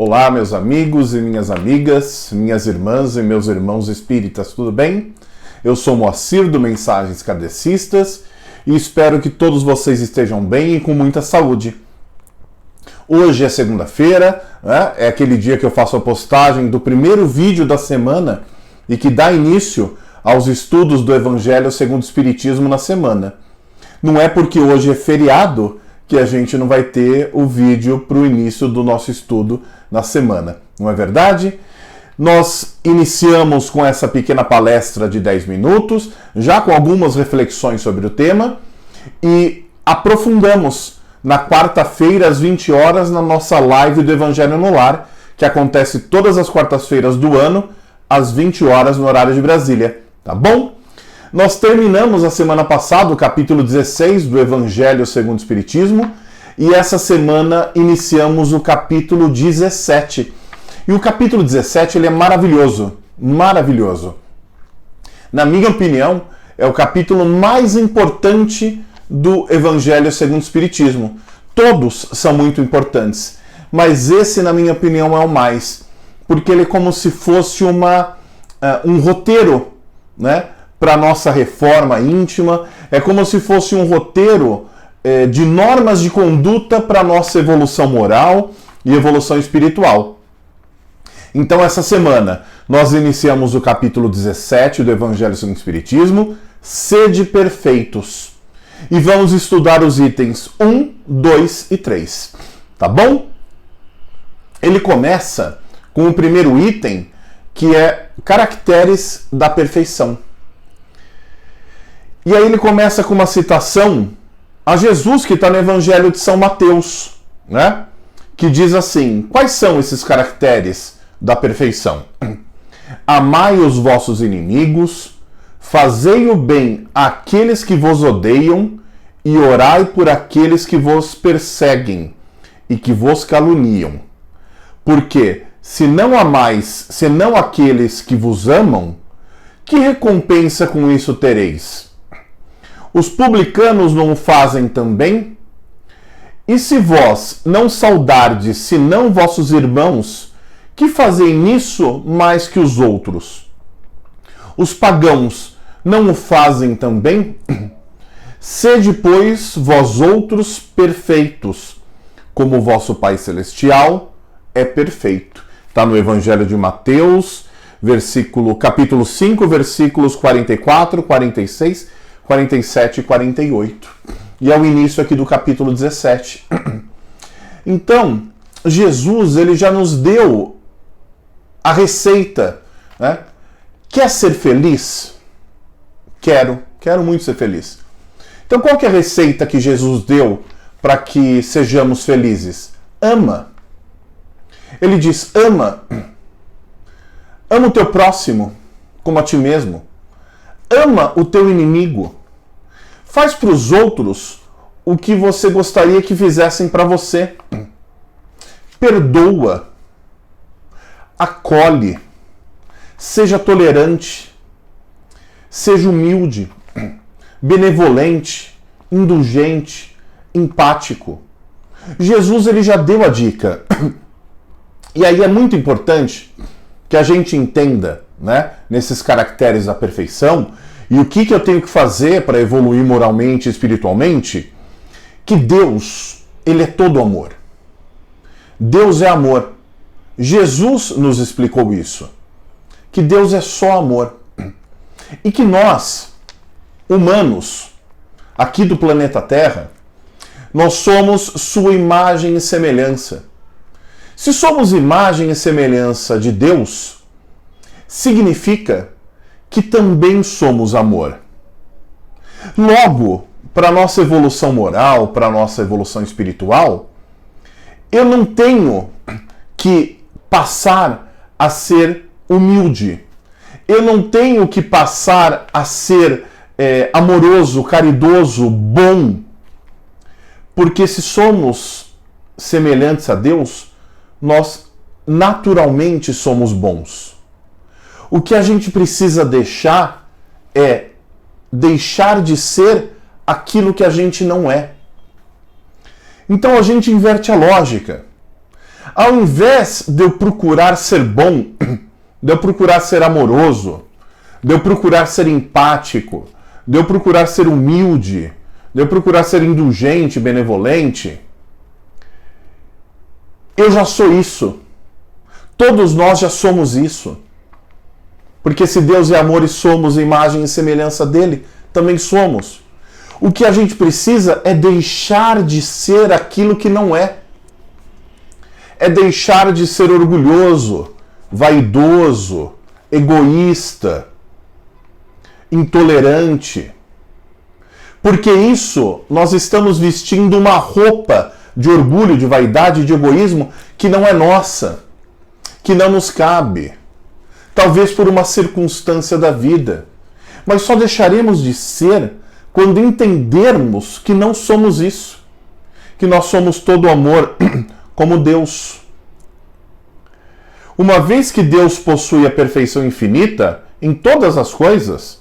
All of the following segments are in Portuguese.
Olá, meus amigos e minhas amigas, minhas irmãs e meus irmãos espíritas, tudo bem? Eu sou Moacir do Mensagens Kardecistas e espero que todos vocês estejam bem e com muita saúde. Hoje é segunda-feira, né? É aquele dia que eu faço a postagem do primeiro vídeo da semana e que dá início aos estudos do Evangelho segundo o Espiritismo na semana. Não é porque hoje é feriado que a gente não vai ter o vídeo para o início do nosso estudo na semana, não é verdade? Nós iniciamos com essa pequena palestra de 10 minutos, já com algumas reflexões sobre o tema, e aprofundamos na quarta-feira, às 20 horas, na nossa live do Evangelho no Lar, que acontece todas as quartas-feiras do ano, às 20 horas, no horário de Brasília, tá bom? Nós terminamos a semana passada o capítulo 16 do Evangelho segundo o Espiritismo e essa semana iniciamos o capítulo 17. E o capítulo 17 ele é maravilhoso, maravilhoso. Na minha opinião, é o capítulo mais importante do Evangelho segundo o Espiritismo. Todos são muito importantes, mas esse, na minha opinião, é o mais, porque ele é como se fosse um roteiro, né? Para a nossa reforma íntima, é como se fosse um roteiro de normas de conduta para a nossa evolução moral e evolução espiritual. Então, essa semana, nós iniciamos o capítulo 17 do Evangelho segundo o Espiritismo, Sede Perfeitos. E vamos estudar os itens 1, 2 e 3. Tá bom? Ele começa com o primeiro item, que é caracteres da perfeição. E aí ele começa com uma citação a Jesus, que está no Evangelho de São Mateus, né? Que diz assim: quais são esses caracteres da perfeição? Amai os vossos inimigos, fazei o bem àqueles que vos odeiam e orai por aqueles que vos perseguem e que vos caluniam. Porque se não amais senão aqueles que vos amam, que recompensa com isso tereis? Os publicanos não o fazem também? E se vós não saudardes senão vossos irmãos, que fazei nisso mais que os outros? Os pagãos não o fazem também? Sede, pois, vós outros perfeitos, como o vosso Pai Celestial é perfeito. Está no Evangelho de Mateus, capítulo 5, versículos 44, 46, 47 e 48. E é o início aqui do capítulo 17. Então, Jesus ele já nos deu a receita, né? Quer ser feliz? Quero muito ser feliz. Então, qual que é a receita que Jesus deu para que sejamos felizes? Ama. Ele diz, ama o teu próximo como a ti mesmo. Ama o teu inimigo. Faz para os outros o que você gostaria que fizessem para você. Perdoa. Acolhe. Seja tolerante. Seja humilde. Benevolente. Indulgente. Empático. Jesus ele já deu a dica. E aí é muito importante que a gente entenda, né, nesses caracteres da perfeição, e o que eu tenho que fazer para evoluir moralmente e espiritualmente, que Deus, ele é todo amor. Deus é amor. Jesus nos explicou isso, que Deus é só amor. E que nós, humanos, aqui do planeta Terra, nós somos sua imagem e semelhança. Se somos imagem e semelhança de Deus, significa que também somos amor. Logo, para a nossa evolução moral, para a nossa evolução espiritual, eu não tenho que passar a ser humilde. Eu não tenho que passar a ser amoroso, caridoso, bom. Porque se somos semelhantes a Deus, nós naturalmente somos bons. O que a gente precisa deixar é deixar de ser aquilo que a gente não é. Então a gente inverte a lógica. Ao invés de eu procurar ser bom, de eu procurar ser amoroso, de eu procurar ser empático, de eu procurar ser humilde, de eu procurar ser indulgente, benevolente, eu já sou isso. Todos nós já somos isso. Porque se Deus é amor e somos imagem e semelhança dele, também somos. O que a gente precisa é deixar de ser aquilo que não é. É deixar de ser orgulhoso, vaidoso, egoísta, intolerante. Porque isso, nós estamos vestindo uma roupa de orgulho, de vaidade, de egoísmo que não é nossa, que não nos cabe. Talvez por uma circunstância da vida. Mas só deixaremos de ser quando entendermos que não somos isso. Que nós somos todo amor como Deus. Uma vez que Deus possui a perfeição infinita em todas as coisas,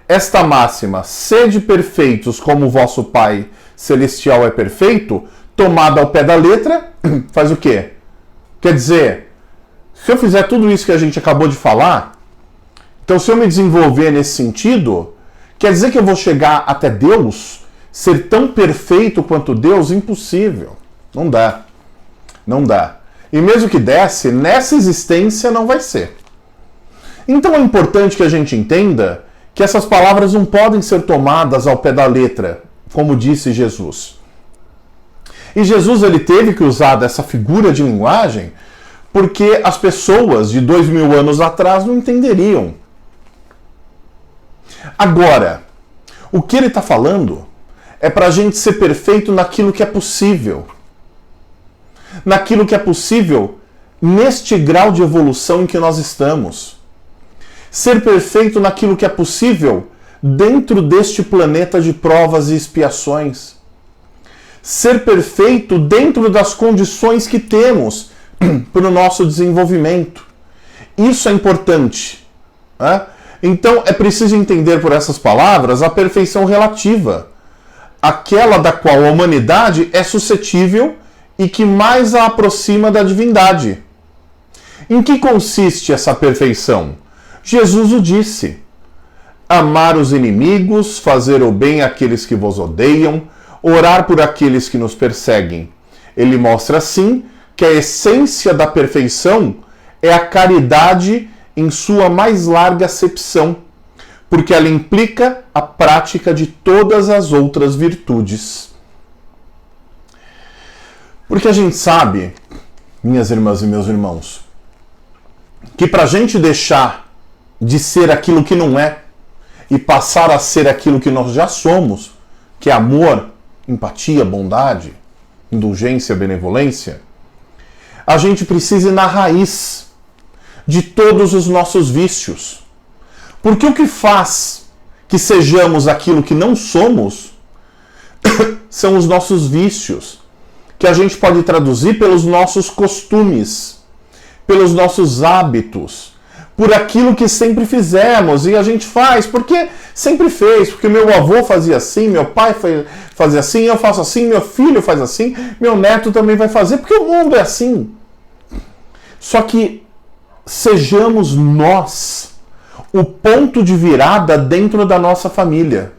esta máxima, sede perfeitos como o vosso Pai Celestial é perfeito, tomada ao pé da letra, faz o quê? Quer dizer, se eu fizer tudo isso que a gente acabou de falar, então se eu me desenvolver nesse sentido, quer dizer que eu vou chegar até Deus, ser tão perfeito quanto Deus? Impossível. Não dá. Não dá. E mesmo que desse, nessa existência não vai ser. Então é importante que a gente entenda que essas palavras não podem ser tomadas ao pé da letra, como disse Jesus. E Jesus ele teve que usar dessa figura de linguagem porque as pessoas de 2000 anos atrás não entenderiam. Agora, o que ele está falando é para a gente ser perfeito naquilo que é possível. Naquilo que é possível neste grau de evolução em que nós estamos. Ser perfeito naquilo que é possível dentro deste planeta de provas e expiações. Ser perfeito dentro das condições que temos para o nosso desenvolvimento. Isso é importante. Né? Então é preciso entender por essas palavras a perfeição relativa. Aquela da qual a humanidade é suscetível e que mais a aproxima da divindade. Em que consiste essa perfeição? Jesus o disse: amar os inimigos, fazer o bem àqueles que vos odeiam, orar por aqueles que nos perseguem. Ele mostra assim que a essência da perfeição é a caridade em sua mais larga acepção, porque ela implica a prática de todas as outras virtudes. Porque a gente sabe, minhas irmãs e meus irmãos, que para a gente deixar de ser aquilo que não é e passar a ser aquilo que nós já somos, que é amor, empatia, bondade, indulgência, benevolência, a gente precisa ir na raiz de todos os nossos vícios. Porque o que faz que sejamos aquilo que não somos são os nossos vícios, que a gente pode traduzir pelos nossos costumes, pelos nossos hábitos, por aquilo que sempre fizemos e a gente faz porque sempre fez, porque meu avô fazia assim, meu pai fazia assim, eu faço assim, meu filho faz assim, meu neto também vai fazer, porque o mundo é assim. Só que sejamos nós o ponto de virada dentro da nossa família.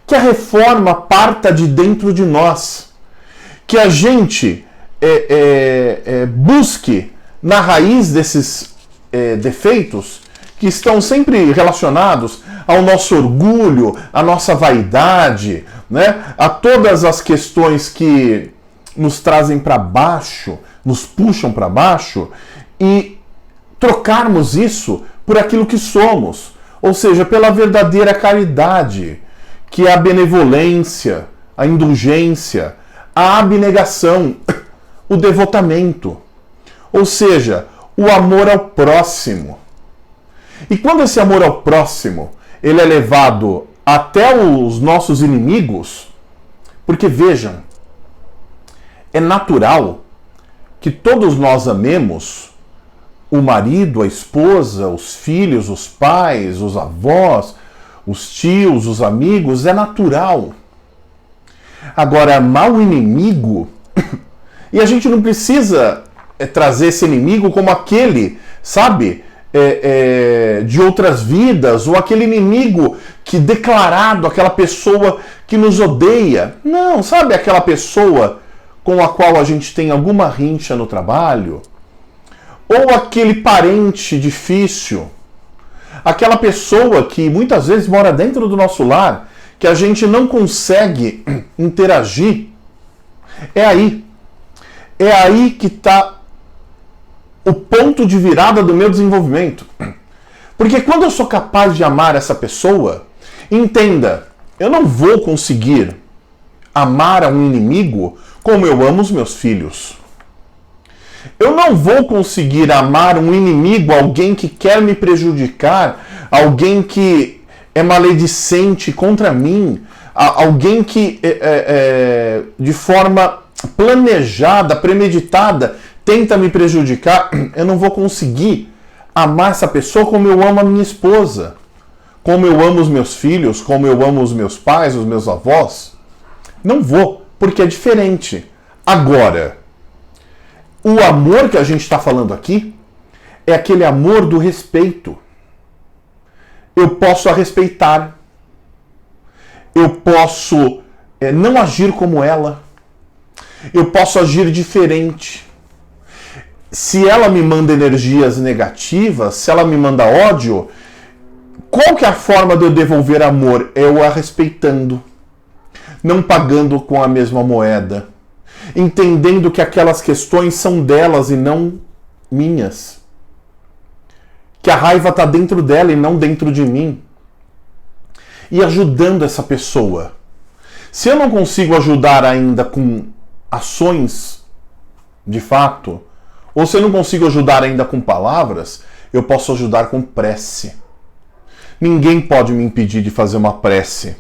Que a reforma parta de dentro de nós. Que a gente busque na raiz desses defeitos que estão sempre relacionados ao nosso orgulho, à nossa vaidade, né? A todas as questões que nos trazem para baixo, nos puxam para baixo, e trocarmos isso por aquilo que somos, ou seja, pela verdadeira caridade, que é a benevolência, a indulgência, a abnegação, o devotamento, ou seja, o amor ao próximo. E quando esse amor ao próximo ele é levado até os nossos inimigos, porque vejam, é natural que todos nós amemos o marido, a esposa, os filhos, os pais, os avós, os tios, os amigos, é natural. Agora, amar o inimigo, E a gente não precisa trazer esse inimigo como aquele, sabe, de outras vidas, ou aquele inimigo que declarado, aquela pessoa que nos odeia. Não, sabe aquela pessoa com a qual a gente tem alguma rincha no trabalho? Ou aquele parente difícil? Aquela pessoa que muitas vezes mora dentro do nosso lar, que a gente não consegue interagir? É aí que está o ponto de virada do meu desenvolvimento. Porque quando eu sou capaz de amar essa pessoa, entenda, eu não vou conseguir amar a um inimigo como eu amo os meus filhos. Eu não vou conseguir amar um inimigo, alguém que quer me prejudicar, alguém que é maledicente contra mim, alguém que de forma planejada, premeditada, tenta me prejudicar. Eu não vou conseguir amar essa pessoa como eu amo a minha esposa, como eu amo os meus filhos, como eu amo os meus pais, os meus avós. Não vou, porque é diferente. Agora, o amor que a gente está falando aqui é aquele amor do respeito. Eu posso a respeitar. Eu posso não agir como ela. Eu posso agir diferente. Se ela me manda energias negativas, se ela me manda ódio, qual que é a forma de eu devolver amor? É eu a respeitando, não pagando com a mesma moeda, entendendo que aquelas questões são delas e não minhas. Que a raiva está dentro dela e não dentro de mim. E ajudando essa pessoa. Se eu não consigo ajudar ainda com ações, de fato, ou se eu não consigo ajudar ainda com palavras, eu posso ajudar com prece. Ninguém pode me impedir de fazer uma prece.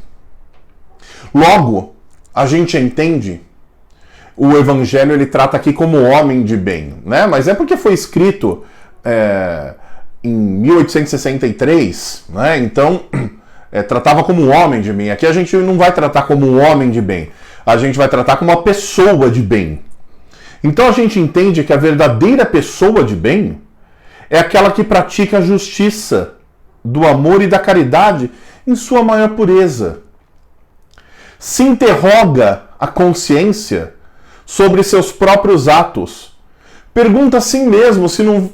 Logo, a gente entende, o Evangelho ele trata aqui como homem de bem, né? Mas é porque foi escrito em 1863, né? Então, tratava como homem de bem. Aqui a gente não vai tratar como um homem de bem, a gente vai tratar como uma pessoa de bem. Então a gente entende que a verdadeira pessoa de bem é aquela que pratica a justiça, do amor e da caridade em sua maior pureza. Se interroga a consciência sobre seus próprios atos. Pergunta a si mesmo se não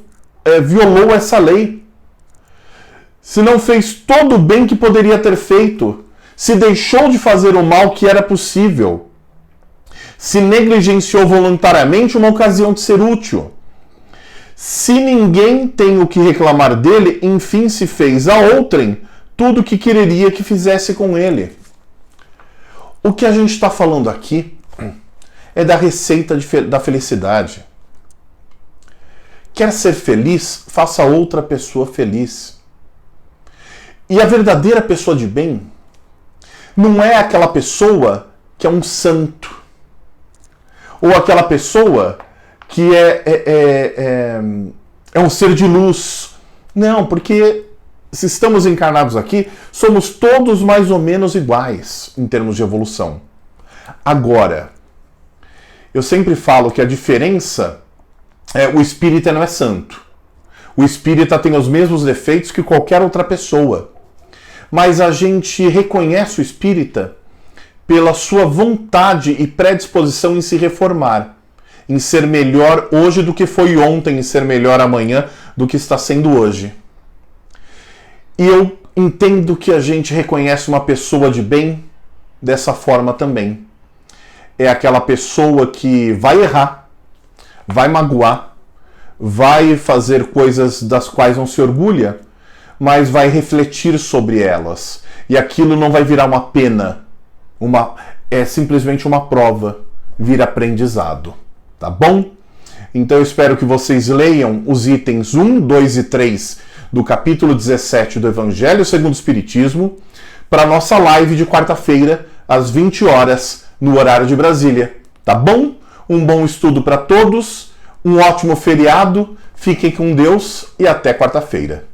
violou essa lei. Se não fez todo o bem que poderia ter feito. Se deixou de fazer o mal que era possível. Se negligenciou voluntariamente uma ocasião de ser útil. Se ninguém tem o que reclamar dele, enfim se fez a outrem tudo o que quereria que fizesse com ele. O que a gente está falando aqui é da receita da felicidade. Quer ser feliz? Faça outra pessoa feliz. E a verdadeira pessoa de bem não é aquela pessoa que é um santo. Ou aquela pessoa que é um ser de luz. Não, porque se estamos encarnados aqui, somos todos mais ou menos iguais em termos de evolução. Agora, eu sempre falo que a diferença o espírita não é santo. O espírita tem os mesmos defeitos que qualquer outra pessoa. Mas a gente reconhece o espírita pela sua vontade e predisposição em se reformar, em ser melhor hoje do que foi ontem, em ser melhor amanhã do que está sendo hoje. E eu entendo que a gente reconhece uma pessoa de bem dessa forma também. É aquela pessoa que vai errar, vai magoar, vai fazer coisas das quais não se orgulha, mas vai refletir sobre elas. E aquilo não vai virar uma pena. É simplesmente uma prova, vira aprendizado, tá bom? Então eu espero que vocês leiam os itens 1, 2 e 3 do capítulo 17 do Evangelho segundo o Espiritismo para a nossa live de quarta-feira, às 20 horas, no horário de Brasília, tá bom? Um bom estudo para todos, um ótimo feriado, fiquem com Deus e até quarta-feira.